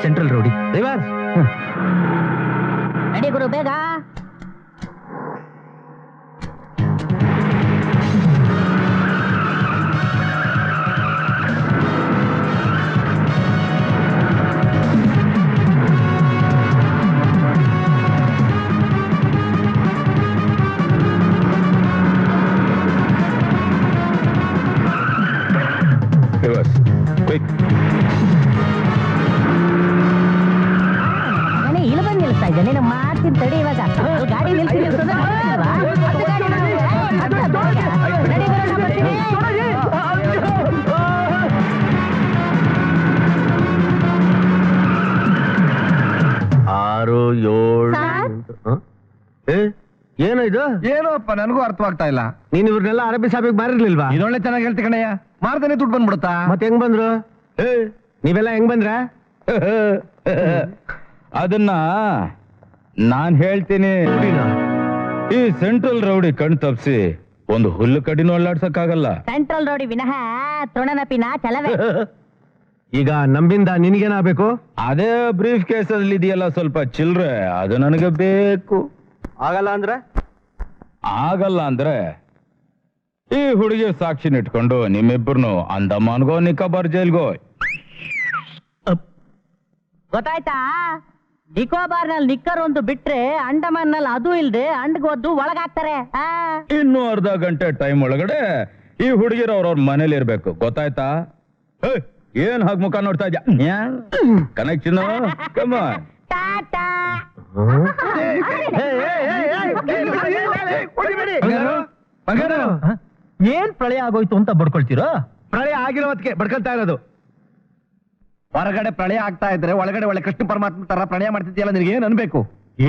Central rowdy reverse ನಡಿ ಗುರು ಬೇಗ. ಇಲ್ಲಿ ಬಂದು ನಿಲ್ಸ್ತಾ ಇದ್ದೇನೆ ಮಾಡ್ತೀನಿ ತಡಿ ಇವಾಗ ಗಾಡಿ ನಿಲ್ಸಿ ಆರು ಏಳು ಏನೋ ಇದು ಏನೋಪ್ಪ ನನಗೂ ಅರ್ಥವಾಗ್ತಾ ಇಲ್ಲ. ನೀನ್ ಇವ್ರನ್ನೆಲ್ಲ ಅರಬ್ಬಿ ಸಾಬಿಗೆ ಮಾರಿರ್ಲಿಲ್ವಾ? ಇದೊಳ್ಳೆ ಚೆನ್ನಾಗಿ ಹೇಳ್ತಿ ಕಣಯ್ಯ, ಮಾರ್ದೇನೆ ದುಡ್ಡು ಬಂದ್ಬಿಡುತ್ತಾ? ಮತ್ತೆ ಹೆಂಗ್ ಬಂದ್ರು? ನೀವೆಲ್ಲ ಹೆಂಗ್ ಬಂದ್ರ? ಅದನ್ನ ನಾನ್ ಹೇಳ್ತೀನಿ. ಈ ಸೆಂಟ್ರಲ್ ರೌಡಿ ಕಣ್ ತಪ್ಸಿ ಒಂದು ಹುಲ್ಲು ಕಡಿನೂ ಅಲ್ಲಾಡ್ಸಕ್ಕಾಗಲ್ಲ. ಸೆಂಟ್ರಲ್ ರೋಡಿ ವಿನಃ ತೃಣನಪಿನ ಚಲವೇ. ಈಗ ನಮ್ಮಿಂದ ನಿನ್ಗೇನಾಗಬೇಕು? ಅದೇ ಬ್ರೀಫ್ ಕೇಸಲ್ಲಿ ಇದೆಯಲ್ಲ ಸ್ವಲ್ಪ ಚಿಲ್ರೆ, ಅದು ನನಗೆ ಬೇಕು. ಆಗಲ್ಲ ಅಂದ್ರೆ? ಆಗಲ್ಲ ಅಂದ್ರೆ ಈ ಹುಡುಗಿ ಸಾಕ್ಷಿನ ಇಟ್ಕೊಂಡು ನಿಮ್ಮಿಬ್ಬರನ್ನು ಅಂಡಮಾನ್ಗೋ ನಿಕೋಬಾರ್ ಜೈಲ್ಗೋ. ಗೊತ್ತಾಯ್ತಾ? ನಿಕೋಬಾರ್ ನಲ್ಲಿ ನಿಕ್ಕರ್ ಒಂದು ಬಿಟ್ರೆ ಅಂಡಮಾನ್ ನಲ್ಲಿ ಅದು ಇಲ್ದೆ ಅಂಡ್ಗೋದ್ದು ಒಳಗಾಗ್ತಾರೆ. ಇನ್ನು ಅರ್ಧ ಗಂಟೆ ಟೈಮ್ ಒಳಗಡೆ ಈ ಹುಡುಗಿರು ಅವ್ರವ್ರ ಮನೇಲಿ ಇರ್ಬೇಕು. ಗೊತ್ತಾಯ್ತಾ? ಏನ್ ಹಾಗೆ ಮುಖ ನೋಡ್ತಾ ಇದ್ಯಾ? ಕನೆಕ್ಷನ್ ಟಾಟಾ. ಏನ್ ಪ್ರಳಯ ಆಗೋಯ್ತು ಅಂತ ಬಡ್ಕೊಳ್ತೀರೋ? ಪ್ರಳಯ ಆಗಿರೋದಕ್ಕೆ ಬಡ್ಕೊಳ್ತಾ ಇರೋದು. ಹೊರಗಡೆ ಪ್ರಳಯ ಆಗ್ತಾ ಇದ್ರೆ ಒಳಗಡೆ ಒಳ್ಳೆ ಕೃಷ್ಣ ಪರಮಾತ್ಮ ತರ ಪ್ರಳಯ ಮಾಡ್ತಿದ್ಯಲ್ಲ, ನಿನಗೆ ಏನ್ ಅನ್ಬೇಕು?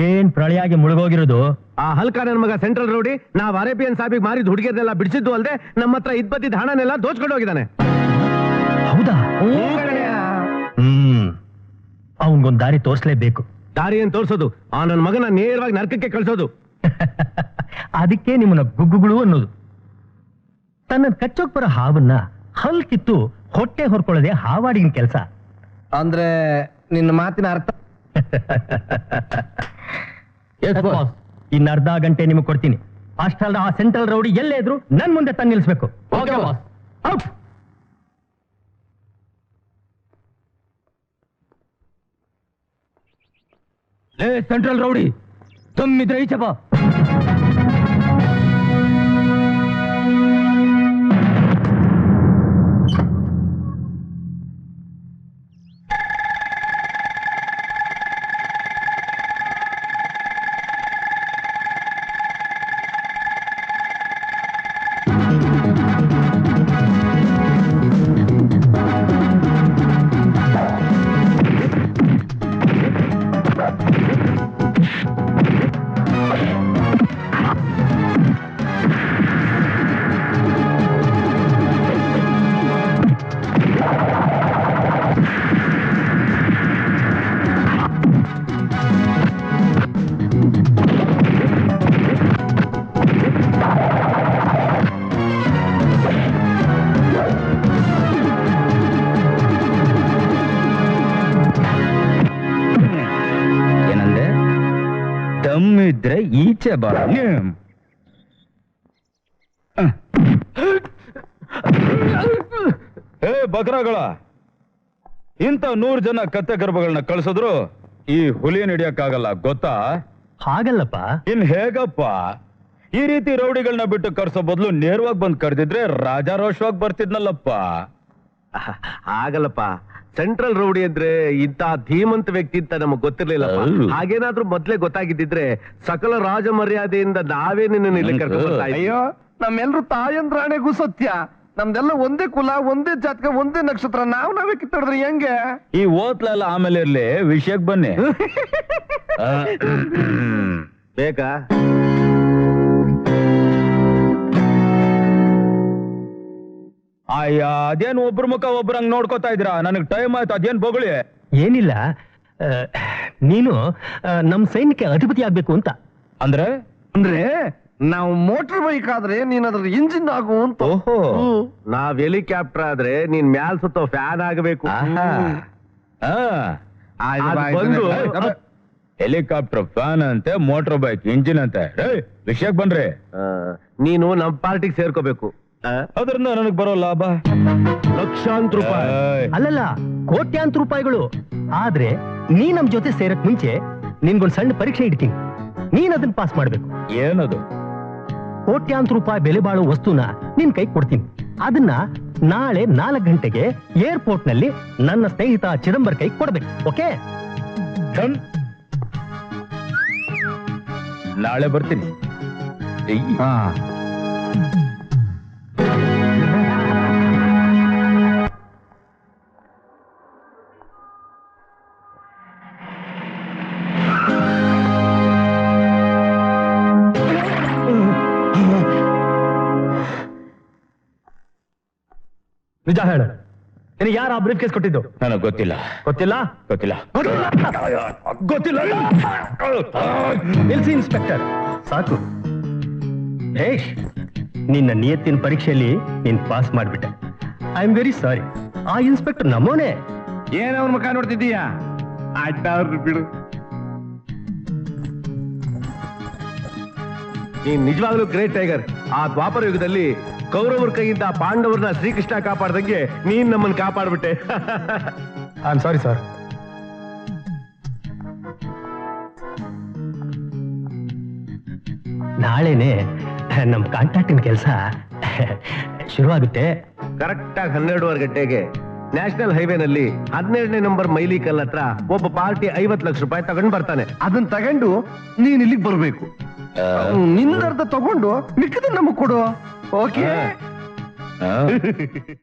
ಏನ್ ಪ್ರಳಯಾಗಿ ಮುಳುಗೋಗಿರೋದು? ಆ ಹಲ್ಕ ನನ್ ಮಗ ಸೆಂಟ್ರಲ್ ರೌಡಿ ನಾವ್ ಅರೇಬಿಯನ್ ಸಾಬಿಗೆ ಮಾರಿದ ಹುಡುಗಿಯರ್ನೆಲ್ಲ ಬಿಡಿಸಿದ್ದು ಅಲ್ದೆ ನಮ್ಮ ಹತ್ರ ಇದ್ಬದ್ದಿದ್ದ ಹಣನೆಲ್ಲ ದೋಚ್ಕೊಂಡು ಹೋಗಿದ್ದಾನೆ. ಹೌದಾ? ಅವನ್ಗೊಂದ್ ದಾರಿ ತೋರ್ಸ್ಲೇಬೇಕು. ದಾರಿ ಏನ್ ತೋರ್ಸೋದು? ಆ ನನ್ ಮಗನ ನೇರವಾಗಿ ನರಕಕ್ಕೆ ಕಳ್ಸೋದು. ಅದಕ್ಕೆ ನಿಮ್ಮನ್ನ ಗುಗ್ಗುಗಳು ಅನ್ನೋದು. ತನ್ನ ಕಚ್ಚೋಕ್ ಬರೋ ಹಾವನ್ನ ಹಲ್ ಕಿತ್ತು ಹೊಟ್ಟೆ ಹೊರ್ಕೊಳ್ಳೋದೆ ಹಾವಾಡಿನ ಕೆಲಸ. ಅಂದ್ರೆ ನಿನ್ನ ಮಾತಿನ ಅರ್ಥ? ಇನ್ನು ಅರ್ಧ ಗಂಟೆ ನಿಮಗೆ ಕೊಡ್ತೀನಿ. ಅಷ್ಟಲ್ಲ ಆ ಸೆಂಟ್ರಲ್ ರೌಡಿ ಎಲ್ಲೇ ಇದ್ರು ನನ್ ಮುಂದೆ ತಂದು ನಿಲ್ಸ್ಬೇಕು. Central rowdy ತಮ್ಮಿದ್ರೆ ಈಚಪ್ಪ. ಇದ್ರೆ ಈಚೆ ಬರ. ಬಕರಾಗಳ ಇಂಥ 100 ಜನ ಕತ್ತೆ ಗರ್ಭಗಳನ್ನ ಕಳ್ಸಿದ್ರು ಈ ಹುಲಿಯನ್ ಹಿಡಿಯಕ್ಕಾಗಲ್ಲ, ಗೊತ್ತಾ? ಹಾಗಲ್ಲಪ್ಪ. ಇನ್ ಹೇಗಪ್ಪ? ಈ ರೀತಿ ರೌಡಿಗಳನ್ನ ಬಿಟ್ಟು ಕರ್ಸೋ ಬದಲು ನೇರವಾಗಿ ಬಂದ್ ಕರೆದಿದ್ರೆ ರಾಜಾರೋಷವಾಗಿ ಬರ್ತಿದ್ನಲ್ಲಪ್ಪ. ಆಗಲ್ಲಪ್ಪ. ಸೆಂಟ್ರಲ್ ರೌಡಿ ಅಂದ್ರೆ ಇಂತ ಧೀಮಂತ ವ್ಯಕ್ತಿ ಅಂತ ನಮಗ್ ಗೊತ್ತಿರ್ಲಿಲ್ಲ. ಹಾಗೇನಾದ್ರೂ ಮೊದ್ಲೇ ಗೊತ್ತಾಗಿದ್ದಿದ್ರೆ ಸಕಲ ರಾಜ ಮರ್ಯಾದೆಯಿಂದ ನಾವೇ ನಿನ್ನ ಇಲ್ಲಿ ಕರ್ಕೊಂಡು ಬರ್ತಾ ಇದ್ವಿ. ಅಯ್ಯೋ, ನಮ್ಮೆಲ್ರು ತಾಯಂದ್ರಾಣೆಗೂ ಸತ್ಯ. ನಮ್ದೆಲ್ಲ ಒಂದೇ ಕುಲ, ಒಂದೇ ಜಾತಕ, ಒಂದೇ ನಕ್ಷತ್ರ. ನಾವೇ ಕಿತ್ತಾಡಿದ್ರೆ ಹೆಂಗೆ? ಈ ಓತ್ಲೆಲ್ಲ ಆಮೇಲೆ ಇರ್ಲಿ, ವಿಷಯಕ್ಕೆ ಬನ್ನಿ. ಬೇಕಾ? ಅಯ್ಯ, ಅದೇನು ಒಬ್ರ ಮುಖ ಒಬ್ರಂಗ್ ನೋಡ್ಕೋತಾ ಇದ್ದೀರಾ? ನನಗ್ ಟೈಮ್ ಆಯ್ತು, ಅದೇನ್ ಬೊಗಳಿ. ಏನಿಲ್ಲ, ನೀನು ನಮ್ ಸೈನ್ಯಕ್ಕೆ ಅಧಿಪತಿ ಆಗ್ಬೇಕು ಅಂತ. ಅಂದ್ರೆ ನಾವು ಮೋಟರ್ ಬೈಕ್ ಆದ್ರೆ ನೀನ್ ಅದ್ರ ಇಂಜಿನ್ ಆಗು ಅಂತ. ಓಹೋ, ನಾವ್ ಹೆಲಿಕಾಪ್ಟರ್ ಆದ್ರೆ ನೀನ್ ಮ್ಯಾಲ್ ಸುತ್ತೋ ಫ್ಯಾನ್ ಆಗಬೇಕು. ಹೆಲಿಕಾಪ್ಟರ್ ಫ್ಯಾನ್ ಅಂತೆ, ಮೋಟರ್ ಬೈಕ್ ಇಂಜಿನ್ ಅಂತೆ. ವಿಷಯಕ್ಕೆ ಬನ್ರಿ. ನೀನು ನಮ್ ಪಾರ್ಟಿಗೆ ಸೇರ್ಕೋಬೇಕು. ಅದರಿಂದ ನನಗ್ ಬರೋ ಲಾಭ ಲಕ್ಷಾಂತರ ರೂಪಾಯಿ. ಅಲ್ಲಲ್ಲ, ಕೋಟ್ಯಾಂತರ ರೂಪಾಯಿಗಳು. ಆದ್ರೆ ನೀ ನಮ್ ಜೊತೆ ಸೇರಕ್ ಮುಂಚೆ ನಿನ್ಗೊಂದ್ ಸಣ್ಣ ಪರೀಕ್ಷೆ ಇಡ್ತೀನಿ. ನೀನ್ ಅದನ್ನ ಪಾಸ್ ಮಾಡ್ಬೇಕು. ಏನದು? ಕೋಟ್ಯಾಂತರ ರೂಪಾಯಿ ಬೆಲೆ ಬಾಳೋ ವಸ್ತುನ ನಿನ್ ಕೈ ಕೊಡ್ತೀನಿ. ಅದನ್ನ ನಾಳೆ 4 ಗಂಟೆಗೆ ಏರ್ಪೋರ್ಟ್ ನಲ್ಲಿ ನನ್ನ ಸ್ನೇಹಿತ ಚಿದಂಬರ್ ಕೈ ಕೊಡ್ಬೇಕು. ಓಕೆ? ನಾಳೆ ಬರ್ತೀನಿ. ನಿಜ ಹೇಳು, ನಿನಗೆ ಯಾರು ಆ ಬ್ರೀಫ್ ಕೇಸ್ ಕೊಟ್ಟಿದ್ದು? ನನಗ್ ಗೊತ್ತಿಲ್ಲ. ಗೊತ್ತಿಲ್ಲ? ಗೊತ್ತಿಲ್ಲ. ಗೊತ್ತಿಲ್ಲ. ನಿಲ್ಸಿ ಇನ್ಸ್ಪೆಕ್ಟರ್, ಸಾಕು. ಹೇಶ್, ನಿನ್ನ ನಿಯತ್ತಿನ ಪರೀಕ್ಷೆಯಲ್ಲಿ ನೀನ್ ಪಾಸ್ ಮಾಡ್ಬಿಟ್ಟೆ. I am very sorry. ಆ ಇನ್ಸ್ಪೆಕ್ಟರ್ ನಮ್ಮೋನೆ. ಏನವ್ರ ಮುಖ ನೋಡ್ತಿದ್ದೀಯಾ? ಆಯ್ತಾವ್ರಿ ಬಿಡು. ನೀನ್ ನಿಜವಾಗ್ಲೂ ಗ್ರೇಟ್ ಟೈಗರ್. ಆ ದ್ವಾಪರ ಯುಗದಲ್ಲಿ ಕೌರವರ ಕೈಯಿಂದ ಪಾಂಡವರನ್ನ ಶ್ರೀಕೃಷ್ಣ ಕಾಪಾಡ್ದಂಗೆ ನೀನ್ ನಮ್ಮನ್ನ ಕಾಪಾಡ್ಬಿಟ್ಟೆ. I am sorry sir. ನಾಳೆನೆ ನಮ್ ಕಾಂಟ್ರಾಕ್ಟಿನ ಕೆಲಸ ಶುರುವಾಗುತ್ತೆ. ಕರೆಕ್ಟ್ ಆಗಿ 12:30 ಗಂಟೆಗೆ ನ್ಯಾಷನಲ್ ಹೈವೇನಲ್ಲಿ 17ನೇ ನಂಬರ್ ಮೈಲಿ ಕಲ್ ಹತ್ರ ಒಬ್ಬ ಪಾರ್ಟಿ 50 ಲಕ್ಷ ರೂಪಾಯಿ ತಗೊಂಡ್ ಬರ್ತಾನೆ. ಅದನ್ನ ತಗೊಂಡು ನೀನ್ ಇಲ್ಲಿಗೆ ಬರ್ಬೇಕು. ನಿನ್ನರ್ಧ ತಗೊಂಡು ಮಿಕ್ಕಿದ ನಮಗ್ ಕೊಡು. ಓಕೆ?